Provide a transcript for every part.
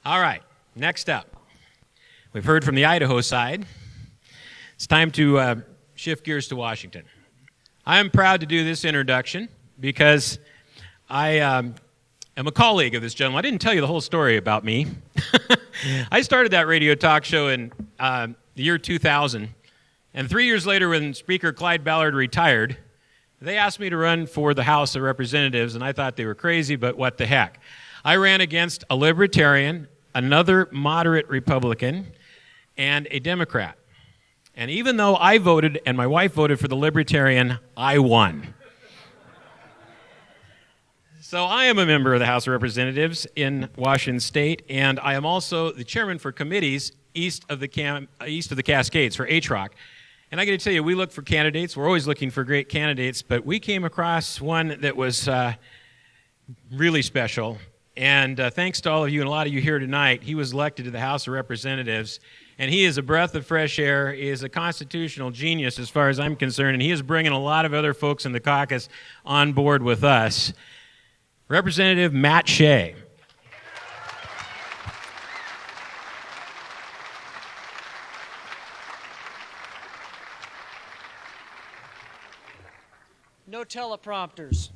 All right, next up. We've heard from the Idaho side. It's time to shift gears to Washington. I am proud to do this introduction because I am a colleague of this gentleman. I didn't tell you the whole story about me. I started that radio talk show in the year 2000, and 3 years later when Speaker Clyde Ballard retired, they asked me to run for the House of Representatives, and I thought they were crazy, but what the heck. I ran against a Libertarian, another moderate Republican, and a Democrat. And even though I voted and my wife voted for the Libertarian, I won. So I am a member of the House of Representatives in Washington State, and I am also the chairman for committees east of the Cascades for HROC. And I got to tell you, we look for candidates. We're always looking for great candidates, but we came across one that was really special. And thanks to all of you and a lot of you here tonight, he was elected to the House of Representatives. And he is a breath of fresh air. He is a constitutional genius as far as I'm concerned. And he is bringing a lot of other folks in the caucus on board with us. Representative Matt Shea. No teleprompters.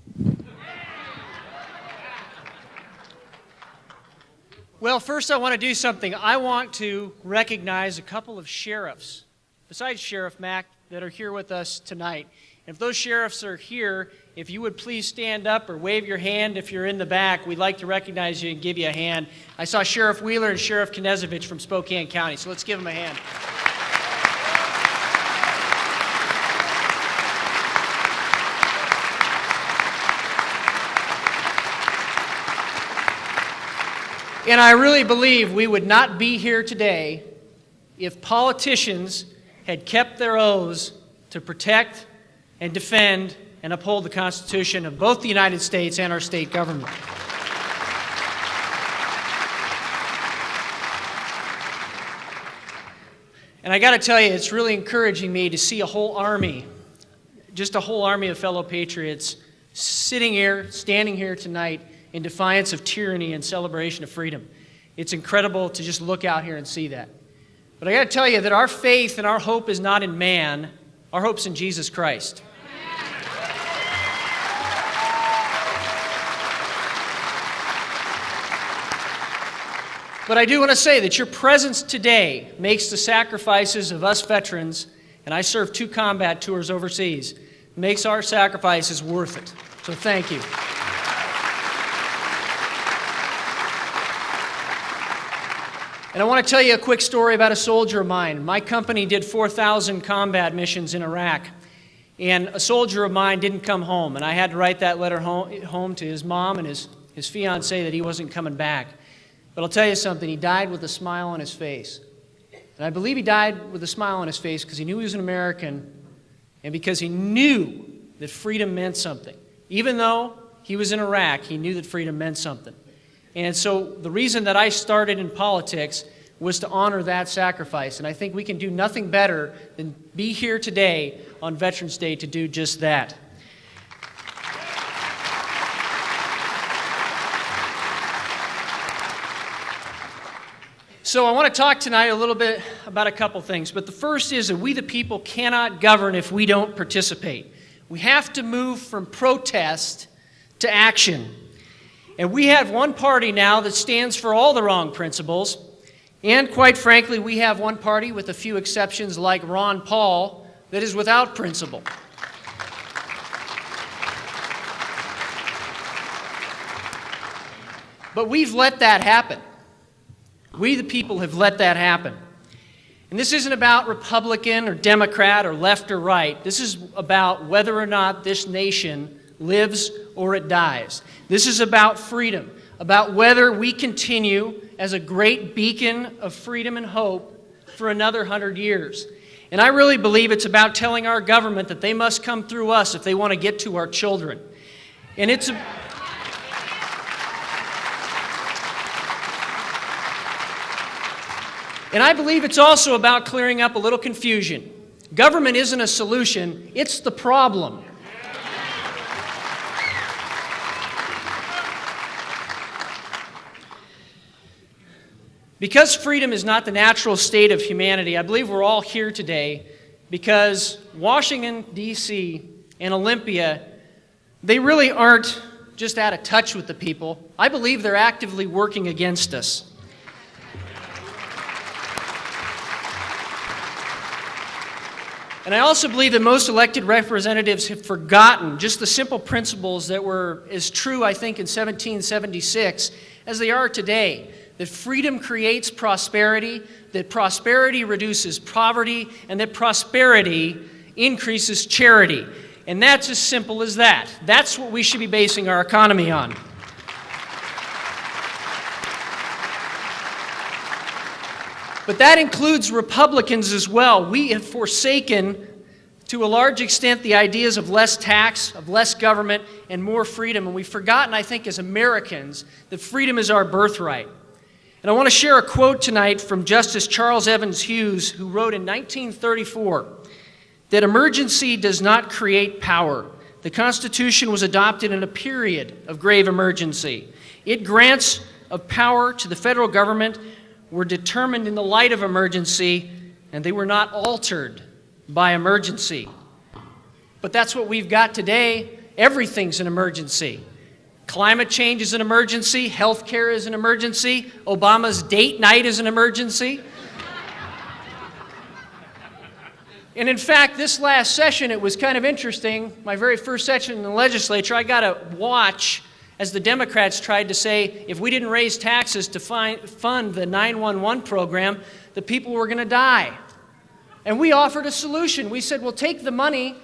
Well, first I want to do something. I want to recognize a couple of sheriffs, besides Sheriff Mack, that are here with us tonight. And if those sheriffs are here, if you would please stand up or wave your hand if you're in the back, we'd like to recognize you and give you a hand. I saw Sheriff Wheeler and Sheriff Knezevich from Spokane County, so let's give them a hand. And I really believe we would not be here today if politicians had kept their oaths to protect and defend and uphold the Constitution of both the United States and our state government. And I got to tell you, it's really encouraging me to see a whole army, just a whole army of fellow patriots sitting here, standing here tonight in defiance of tyranny and celebration of freedom. It's incredible to just look out here and see that. But I got to tell you that our faith and our hope is not in man. Our hope's in Jesus Christ. But I do want to say that your presence today makes the sacrifices of us veterans, and I served 2 combat tours overseas, makes our sacrifices worth it. So thank you. And I want to tell you a quick story about a soldier of mine. My company did 4,000 combat missions in Iraq, and a soldier of mine didn't come home, and I had to write that letter home to his mom and his fiancée that he wasn't coming back. But I'll tell you something, he died with a smile on his face. And I believe he died with a smile on his face because he knew he was an American and because he knew that freedom meant something. Even though he was in Iraq, he knew that freedom meant something. And so the reason that I started in politics was to honor that sacrifice. And I think we can do nothing better than be here today on Veterans Day to do just that. So I want to talk tonight a little bit about a couple things. But the first is that we the people cannot govern if we don't participate. We have to move from protest to action. And we have one party now that stands for all the wrong principles. And quite frankly, we have one party, with a few exceptions like Ron Paul, that is without principle. But we've let that happen. We the people have let that happen. And this isn't about Republican or Democrat or left or right. This is about whether or not this nation lives or it dies. This is about freedom, about whether we continue as a great beacon of freedom and hope for another 100 years. And I really believe it's about telling our government that they must come through us if they want to get to our children. And it's And I believe it's also about clearing up a little confusion. Government isn't a solution, it's the problem. Because freedom is not the natural state of humanity, I believe we're all here today because Washington, D.C. and Olympia, they really aren't just out of touch with the people. I believe they're actively working against us. And I also believe that most elected representatives have forgotten just the simple principles that were as true, I think, in 1776 as they are today. That freedom creates prosperity, that prosperity reduces poverty, and that prosperity increases charity. And that's as simple as that. That's what we should be basing our economy on. But that includes Republicans as well. We have forsaken, to a large extent, the ideas of less tax, of less government, and more freedom. And we've forgotten, I think, as Americans, that freedom is our birthright. And I want to share a quote tonight from Justice Charles Evans Hughes, who wrote in 1934 that emergency does not create power. The Constitution was adopted in a period of grave emergency. Its grants of power to the federal government were determined in the light of emergency, and they were not altered by emergency. But that's what we've got today. Everything's an emergency. Climate change is an emergency. Health care is an emergency. Obama's date night is an emergency. And in fact, this last session, it was kind of interesting. My very first session in the legislature, I got to watch as the Democrats tried to say, if we didn't raise taxes to fund the 911 program, the people were going to die. And we offered a solution. We said, well, take the money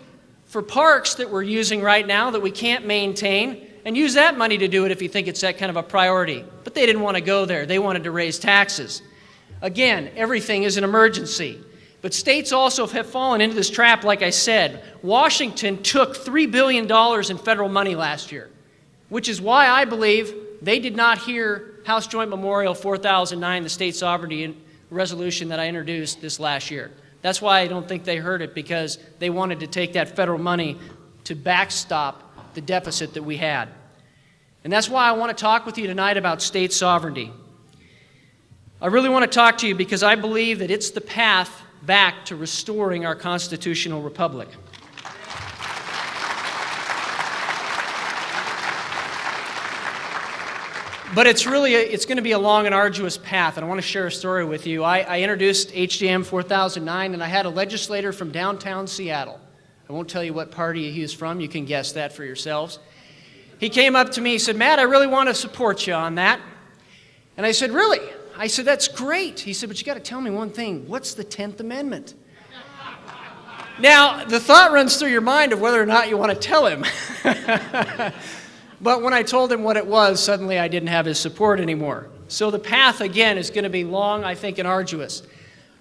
for parks that we're using right now that we can't maintain and use that money to do it if you think it's that kind of a priority. But they didn't want to go there. They wanted to raise taxes. Again, everything is an emergency. But states also have fallen into this trap, like I said. Washington took $3 billion in federal money last year, which is why I believe they did not hear House Joint Memorial 4009, the state sovereignty resolution that I introduced this last year. That's why I don't think they heard it, because they wanted to take that federal money to backstop the deficit that we had. And that's why I want to talk with you tonight about state sovereignty. I really want to talk to you because I believe that it's the path back to restoring our constitutional republic. But it's going to be a long and arduous path, and I want to share a story with you. I introduced HJM 4009, and I had a legislator from downtown Seattle. I won't tell you what party he was from. You can guess that for yourselves. He came up to me, he said, Matt, I really want to support you on that. And I said, really? I said, that's great. He said, but you got to tell me one thing. What's the 10th Amendment? Now, the thought runs through your mind of whether or not you want to tell him. But when I told him what it was, suddenly I didn't have his support anymore. So the path, again, is going to be long, I think, and arduous.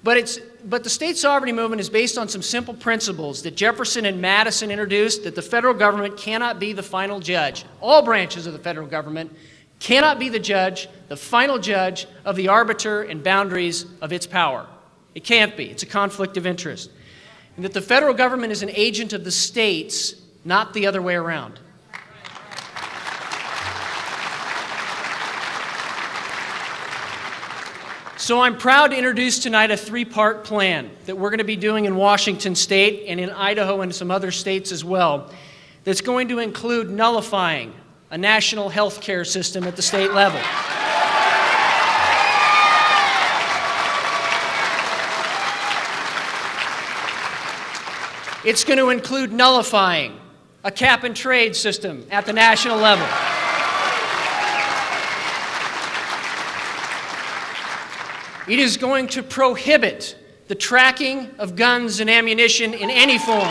But the state sovereignty movement is based on some simple principles that Jefferson and Madison introduced, that the federal government cannot be the final judge. All branches of the federal government cannot be the judge, the final judge of the arbiter and boundaries of its power. It can't be. It's a conflict of interest. And that the federal government is an agent of the states, not the other way around. So I'm proud to introduce tonight a three-part plan that we're going to be doing in Washington State and in Idaho and some other states as well, that's going to include nullifying a national health care system at the state level. It's going to include nullifying a cap-and-trade system at the national level. It is going to prohibit the tracking of guns and ammunition in any form.